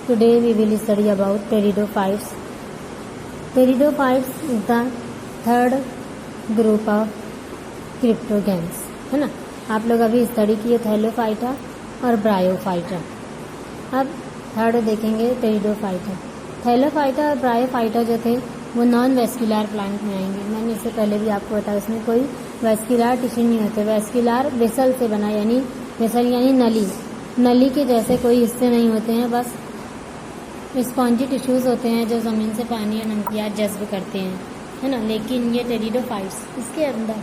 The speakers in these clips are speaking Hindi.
Today we will study about pteridophytes. Pteridophytes is the third group of cryptogams, है ना। आप लोग अभी स्टडी किए थैलोफाइटा और ब्रायोफाइटा। अब थर्ड देखेंगे टेरिडोफाइटा। थैलोफाइटा और ब्रायोफाइटा जो थे वो नॉन वेस्कुलर प्लांट में आएंगे। मैंने इससे पहले भी आपको बताया, इसमें कोई वेस्कुलर टिश्यू नहीं होते। वेस्कुलर वेसल से बना, यानी वेसल यानी नली के जैसे कोई हिस्से नहीं होते हैं, बस स्पॉन्जी टिश्यूज़ होते हैं जो ज़मीन से पानी या नमकियात जज्ब करते हैं, है ना। लेकिन ये टेरिडोफाइट्स इसके अंदर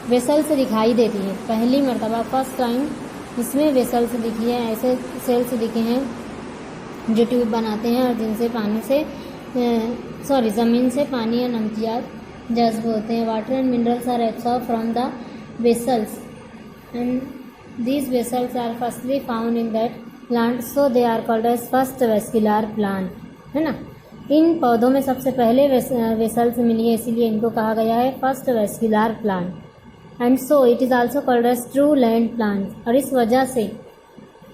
वेसल से दिखाई देती है। पहली मर्तबा फर्स्ट टाइम इसमें वेसल से दिखी है, ऐसे सेल से दिखे हैं जो ट्यूब बनाते हैं और जिनसे पानी से ज़मीन से पानी या नमकियात जज्ब होते हैं। Water and minerals are absorb from the vessels and these vessels are firstly found in that plant, so they are called as first vascular plant, है ना। इन पौधों में सबसे पहले वेसल्स मिली है, इसीलिए इनको कहा गया है first vascular plant. And so it is also called as true land plant. और इस वजह से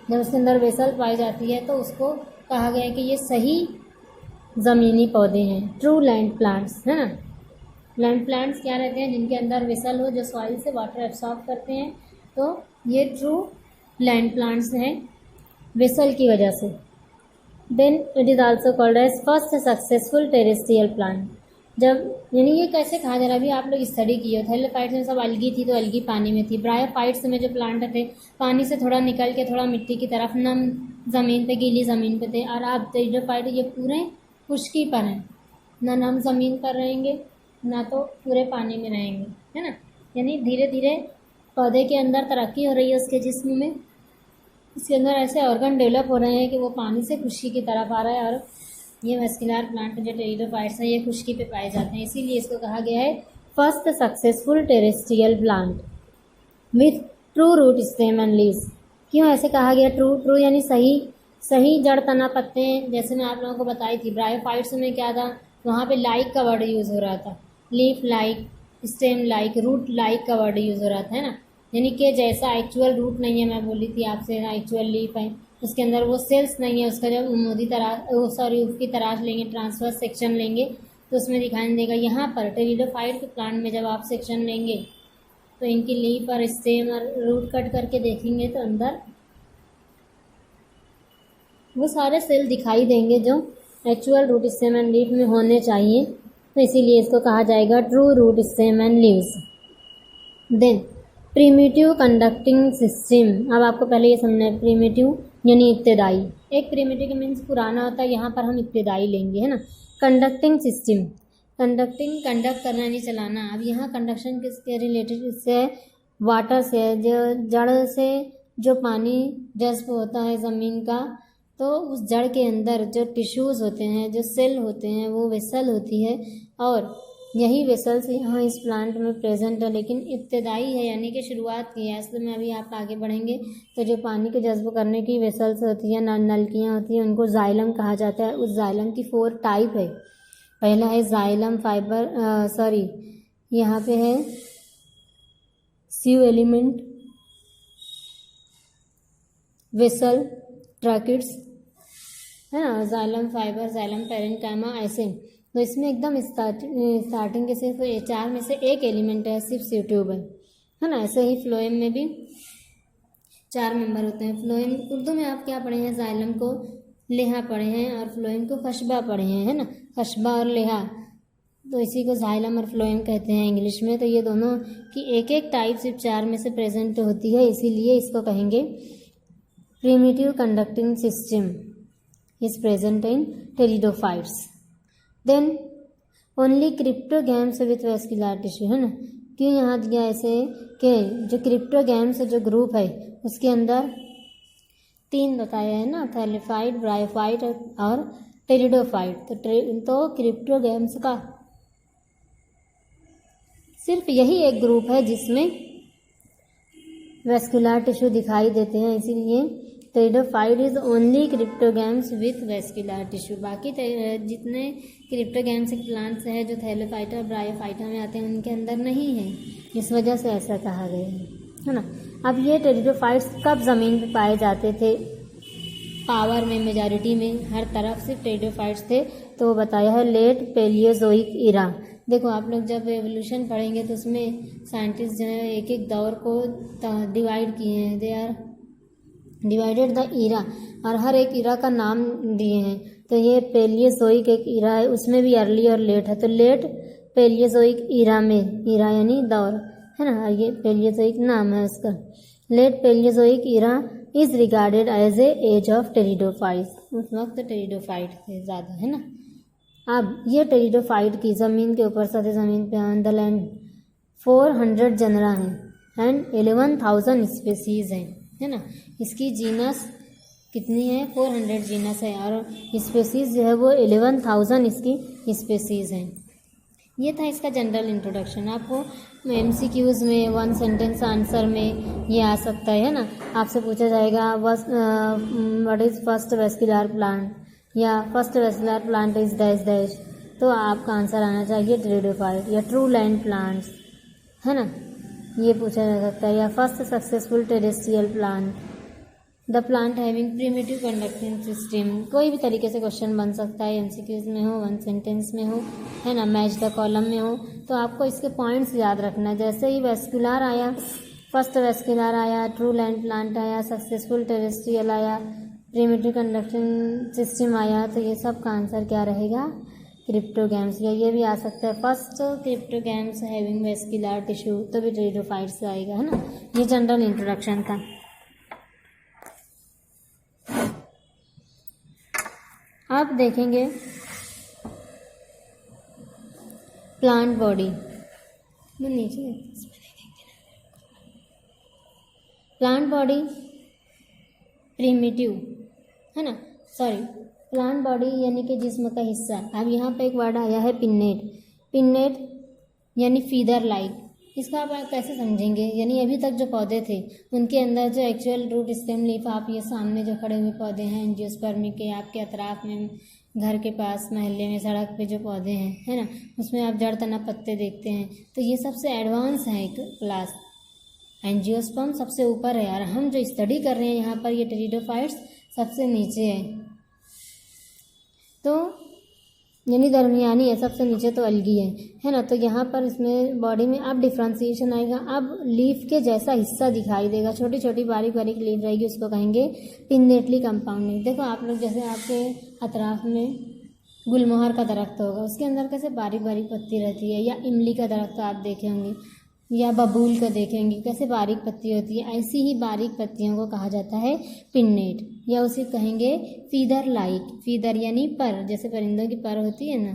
जब उसके अंदर वेसल पाई जाती है तो उसको कहा गया है कि ये सही ज़मीनी पौधे हैं, ट्रू लैंड प्लांट्स, है ना। लैंड प्लांट्स क्या रहते हैं? जिनके अंदर वेसल हो, जो सॉइल से वाटर एब्सॉर्ब करते हैं, तो ये ट्रू लैंड प्लांट्स हैं वेसल की वजह से। Then it is also called as first successful terrestrial plant. जब यानी ये कैसे कहा जा रहा है, अभी आप लोग स्टडी किए हो, थैलोफाइट्स में सब अलगी थी तो अलगी पानी में थी। ब्रायोफाइट्स में जो प्लांट थे पानी से थोड़ा निकल के थोड़ा मिट्टी की तरफ नम ज़मीन पे, गीली ज़मीन पे थे। और अब टेरिडोफाइट ये पूरे खुश्की पर हैं, ना नम ज़मीन पर रहेंगे ना तो पूरे पानी में रहेंगे, है ना। यानी धीरे धीरे पौधे के अंदर तरक्की हो रही है, उसके जिस्म में, इसके अंदर ऐसे ऑर्गन डेवलप हो रहे हैं कि वो पानी से खुश्की की तरफ आ रहा है। और ये वेस्कुलर प्लांट जो टेरिडोफाइट्स हैं ये खुश्की पे पाए जाते हैं, इसीलिए इसको कहा गया है first successful terrestrial plant with true root stem and leaves. क्यों ऐसे कहा गया? ट्रू यानी सही जड़ तना पत्ते हैं। जैसे मैं आप लोगों को बताई थी ब्रायोफाइट्स में क्या था, वहाँ पे लाइक का वर्ड यूज़ हो रहा था, leaf like, stem like, root like का वर्ड यूज़ हो रहा था, है ना। यानी कि जैसा एक्चुअल रूट नहीं है, मैं बोली थी आपसे ना, एक्चुअल लीफ है, उसके अंदर वो सेल्स नहीं है, उसका जब उसकी तराश लेंगे, ट्रांसफर सेक्शन लेंगे तो उसमें दिखाई देगा। यहाँ पर टेरिडोफाइट के प्लांट में जब आप सेक्शन लेंगे तो इनकी लीफ और स्टेम और रूट कट करके देखेंगे तो अंदर वो सारे सेल दिखाई देंगे जो actual root stem and leaf में होने चाहिए, तो इसीलिए इसको कहा जाएगा true root stem and leaves. Then primitive conducting system. अब आपको पहले ये समझना है, प्रीमिटिव यानी इब्तदाई। एक प्रीमिटिव मीन्स पुराना होता है, यहाँ पर हम इब्तदाई लेंगे, है ना। कंडक्टिंग सिस्टम, कंडक्ट करना यानी चलाना। अब यहाँ कंडक्शन किसके रिलेटेड? इससे वाटर से, जो जड़ से जो पानी जज्ब होता है ज़मीन का, तो उस जड़ के अंदर जो टिश्यूज़ होते हैं, जो सेल होते हैं, वो वेसल होती है। और यही वेसल्स यहाँ इस प्लांट में प्रेजेंट है, लेकिन इब्तदाई है, यानी कि शुरुआत की है। असल में अभी आप आगे बढ़ेंगे तो जो पानी को जज्ब करने की वेसल्स होती हैं, नलकियाँ होती हैं, उनको जाइलम कहा जाता है। उस जाइलम की 4 टाइप है। पहला है जाइलम फाइबर, यहाँ पे है सीव एलिमेंट, वेसल, ट्रैकिड्स, है ना, जाइलम फाइबर, जाइलम पैरेन्काइमा, ऐसे। तो इसमें एकदम स्टार्टिंग के सिर्फ 4 में से एक एलिमेंट है, सिर्फ स्यूट्यूबल, है ना। ऐसे ही फ्लोएम में भी 4 मेंबर होते हैं। फ्लोएम उर्दू में आप क्या पढ़े हैं? जाइलम को लेहा पढ़े हैं और फ्लोएम को खशबा पढ़े हैं, है ना। खशबा और लेहा, तो इसी को जाइलम और फ्लोएम कहते हैं इंग्लिश में। तो ये दोनों की एक टाइप सिर्फ 4 में से प्रेजेंट होती है, इसीलिए इसको कहेंगे primitive conducting system is present in pteridophytes. Then only cryptogams with vascular tissue, है ना। क्यों यहाँ दिया ऐसे कि जो क्रिप्टोगैम्स जो ग्रुप है उसके अंदर 3 बताया है ना, थैलोफाइट, ब्रायोफाइट और टेरिडोफाइट। तो क्रिप्टोगैम्स का सिर्फ यही एक ग्रुप है जिसमें वेस्कुलर टिश्यू दिखाई देते हैं, इसीलिए pteridophyte is only cryptogams with vascular tissue. बाकी जितने क्रिप्टोगैम्स प्लांट्स हैं जो थैलोफाइटा और ब्रायोफाइटा में आते हैं उनके अंदर नहीं है, इस वजह से ऐसा कहा गया है ना। अब ये टेरिडोफाइट्स कब ज़मीन पे पाए जाते थे? पावर में, मेजॉरिटी में, हर तरफ से टेरिडोफाइट्स थे। तो वो बताया है लेट पैलियोजोइक इरा। देखो आप लोग जब एवोल्यूशन पढ़ेंगे तो उसमें साइंटिस्ट जो है एक एक दौर को डिवाइड किए हैं, they are divided the era, और हर एक इरा का नाम दिए हैं। तो ये पैलियोजोइक एक इरा है, उसमें भी अर्ली और लेट है। तो लेट पैलियोजोइक इरा में, इरा यानी दौर है ना, ये पैलियोजोइक नाम है उसका। Late Palaeozoic era is regarded as a age of pteridophytes. उस वक्त टेरिडोफाइट थे ज़्यादा, है ना। अब ये टेरिडोफाइट की ज़मीन के ऊपर सतह ज़मीन पे ऑन द लैंड 400 जनरा हैं एंड 11,000 स्पेसीज हैं, है ना। इसकी जीनस कितनी है? 400 जीनस है, और स्पेसीज जो है वो 11,000 इसकी स्पेसीज हैं। ये था इसका जनरल इंट्रोडक्शन। आपको MCQs में 1 सेंटेंस आंसर में ये आ सकता है ना। आपसे पूछा जाएगा what is first vascular plant, या first vascular plant is dash dash, तो आपका आंसर आना चाहिए टेरिडोफाइट या ट्रू लैंड प्लांट्स, है ना, ये पूछा जा सकता है। या first successful terrestrial plant, the plant having primitive conducting system. कोई भी तरीके से क्वेश्चन बन सकता है, MCQs में हो, 1 सेंटेंस में हो, है ना, मैच द कॉलम में हो। तो आपको इसके पॉइंट्स याद रखना है। जैसे ही वेस्कुलर आया, फर्स्ट वेस्कुलर आया, ट्रू लैंड प्लांट आया, सक्सेसफुल टेरेस्ट्रियल आया, प्रिमिटिव कंडक्टिंग सिस्टम आया, तो ये सब का आंसर क्या रहेगा? क्रिप्टोगैम्स। या ये भी आ सकता है first cryptogams having vascular tissue, तो भी टेरिडोफाइट्स आएगा, है ना। ये जनरल इंट्रोडक्शन था। अब देखेंगे प्लांट बॉडी। नीचे प्लांट बॉडी प्रिमिटिव, है ना, सॉरी, प्लांट बॉडी यानी कि जिस्म का हिस्सा। अब यहाँ पे एक वर्ड आया है पिन्नेट। पिन्नेट यानी फीदर लाइक। इसका आप कैसे समझेंगे? यानी अभी तक जो पौधे थे उनके अंदर जो एक्चुअल रूट स्टेम लीफ, आप ये सामने जो खड़े हुए पौधे हैं एंजियोस्पर्मी के, आपके अतराफ में, घर के पास, मोहल्ले में, सड़क पे जो पौधे हैं, है ना, उसमें आप जड़ तना पत्ते देखते हैं। तो ये सबसे एडवांस है एक क्लास। एंजियोस्पर्म सबसे ऊपर है, और हम जो स्टडी कर रहे हैं यहाँ पर ये टेरिडोफाइट्स सबसे नीचे है। तो यानी दरमियानी है, सबसे नीचे तो अलगी है ना। तो यहाँ पर इसमें बॉडी में अब डिफ्रेंसिएशन आएगा। अब लीफ के जैसा हिस्सा दिखाई देगा, छोटी छोटी बारीक बारीक लीफ रहेगी, उसको कहेंगे पिन्नेटली कंपाउंडिंग। देखो आप लोग जैसे आपके अतराफ में गुलमोहर का दरख्त होगा, उसके अंदर कैसे बारीक बारीक पत्ती रहती है, या इमली का दरख्त आप देखे होंगे, या बबूल का देखेंगे, कैसे बारीक पत्ती होती है। ऐसी ही बारीक पत्तियों को कहा जाता है पिन्नेट, या उसे कहेंगे फीदर लाइक। फीदर यानी पर, जैसे परिंदों की पर होती है ना,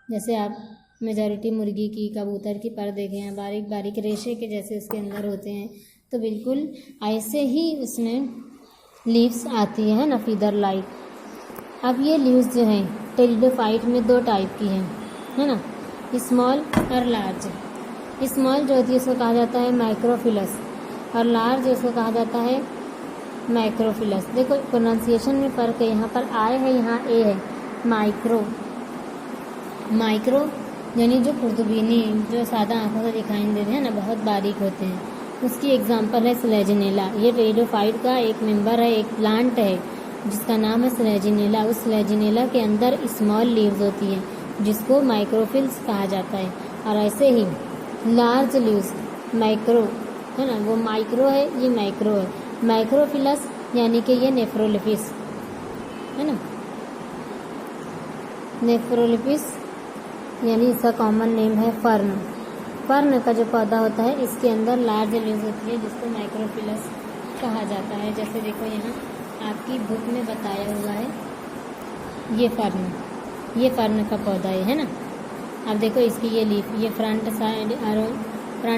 जैसे आप मेजॉरिटी मुर्गी की, कबूतर की पर देखे हैं, बारीक बारीक रेशे के जैसे उसके अंदर होते हैं, तो बिल्कुल ऐसे ही उसमें लीव्स आती है ना, फीदर लाइक। अब ये लीव्स जो हैं टेरिडोफाइट में 2 टाइप की हैं, है ना, स्मॉल और लार्ज। स्मॉल जो होती है उसको कहा जाता है माइक्रोफिलस, और लार्ज उसको कहा जाता है मैक्रोफिलस। देखो प्रोनाउंसिएशन में फ़र्क है, यहाँ पर आई है, यहाँ ए है। माइक्रो, माइक्रो यानी जो खुर्दबीनी, जो सादा आंखों से दिखाई देते हैं ना, बहुत बारीक होते हैं, उसकी एग्जांपल है स्लेजिनेला। ये टेरिडोफाइट का एक मेंबर है, एक प्लांट है जिसका नाम है स्लेजिनेला। उस स्लेजिनेला के अंदर स्मॉल लीव्स होती हैं जिसको माइक्रोफिल्स कहा जाता है। और ऐसे ही लार्ज लीव्स माइक्रो, है ना, वो माइक्रो है, ये माइक्रो है। माइक्रोफिलस यानी कि ये नेफ्रोलिपिस, है ना, नेफ्रोलिपिस यानी इसका कॉमन नेम है फर्न। फर्न का जो पौधा होता है इसके अंदर लार्ज लीव्स होती है जिसको माइक्रोफिलस कहा जाता है। जैसे देखो यहाँ आपकी बुक में बताया हुआ है, ये फर्न का पौधा है ना। अब देखो इसकी ये लीफ, ये फ्रंट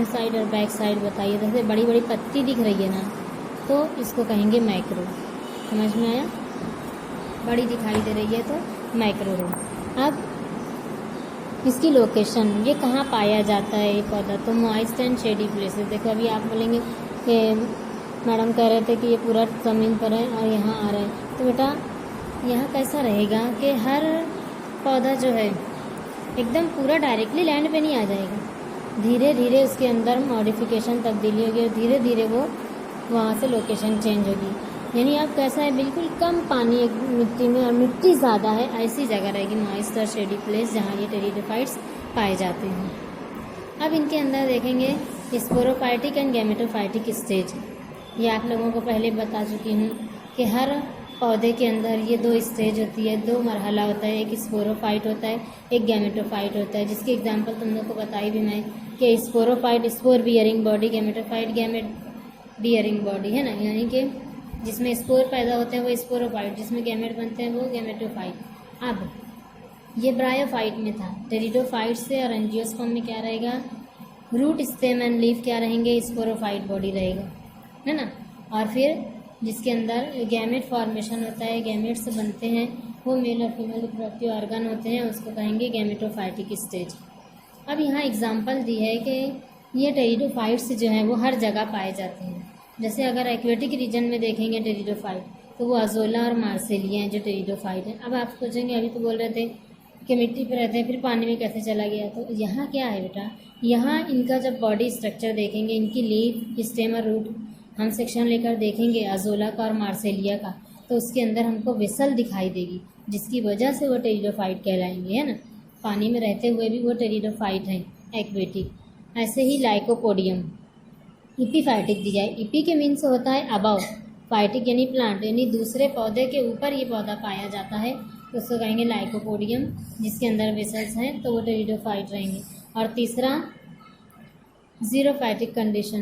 साइड और बैक साइड बताइए। जैसे बड़ी बड़ी पत्ती दिख रही है ना, तो इसको कहेंगे माइक्रो। समझ में आया? बड़ी दिखाई दे रही है तो माइक्रो है। अब इसकी लोकेशन, ये कहाँ पाया जाता है ये पौधा? तो मॉइस्ट एंड शेडी प्लेसेस। देखो अभी आप बोलेंगे कि मैडम कह रहे थे कि ये पूरा ज़मीन पर है और यहाँ आ रहा है, तो बेटा यहाँ कैसा रहेगा कि हर पौधा जो है एकदम पूरा डायरेक्टली लैंड पे नहीं आ जाएगा, धीरे धीरे उसके अंदर मॉडिफिकेशन, तब्दीली होगी और धीरे धीरे वो वहाँ से लोकेशन चेंज होगी। यानी अब कैसा है, बिल्कुल कम पानी एक मिट्टी में और मिट्टी ज़्यादा है, ऐसी जगह रहेगी मॉइस्ट और शेडी प्लेस जहाँ ये टेरिडोफाइट्स पाए जाते हैं। अब इनके अंदर देखेंगे स्पोरोफाइटिक एंड गैमेटोफाइटिक स्टेज। ये आप लोगों को पहले बता चुकी हूँ कि हर पौधे के अंदर ये 2 स्टेज होती है, 2 मरहला होता है, एक स्पोरोफाइट होता है, एक गैमेटोफाइट होता है, जिसकी एग्जांपल तुम लोग को बताई भी मैं कि sporophyte spore bearing body, gametophyte gamete bearing body है ना, यानी कि जिसमें स्पोर पैदा होते हैं वो स्पोरोफाइट, जिसमें गैमेट बनते हैं वो गैमेटोफाइट। अब ये ब्रायोफाइट में था, टेरिडोफाइट से और एंजियोस्पर्म में क्या रहेगा, रूट स्टेम एंड लीफ क्या रहेंगे, स्पोरोफाइट बॉडी रहेगा, है ना। और फिर जिसके अंदर गैमेट फॉर्मेशन होता है, गैमेट से बनते हैं, वो मेल और फीमेल रिप्रोडक्टिव ऑर्गन होते हैं, उसको कहेंगे गैमेटोफाइटिक स्टेज। अब यहाँ एग्जांपल दी है कि ये टेरिडोफाइट्स जो हैं वो हर जगह पाए जाते हैं। जैसे अगर एक्वेटिक रीजन में देखेंगे टेरिडोफाइट तो वो अजोला और मार्सेलिया हैं जो टेरिडोफाइट हैं। अब आप सोचेंगे अभी तो बोल रहे थे कि मिट्टी पे रहते हैं फिर पानी में कैसे चला गया, तो यहाँ क्या है बेटा, यहाँ इनका जब बॉडी स्ट्रक्चर देखेंगे, इनकी लीफ, स्टेम और रूट हम सेक्शन लेकर देखेंगे अजोला का और मार्सेलिया का, तो उसके अंदर हमको वेसल दिखाई देगी, जिसकी वजह से वो टेरिडोफाइट कहलाएंगे, है ना। पानी में रहते हुए भी वो टेरिडोफाइट हैं एक्वेटिक। ऐसे ही लाइकोपोडियम इपीफाइटिक दिया है, इपी के मीन्स होता है अबव, फाइटिक यानी प्लांट, यानी दूसरे पौधे के ऊपर ये पौधा पाया जाता है, तो उसको कहेंगे लाइकोपोडियम, जिसके अंदर वेसल्स हैं, तो वो टेरिडोफाइट रहेंगे। और तीसरा जीरोफाइटिक कंडीशन,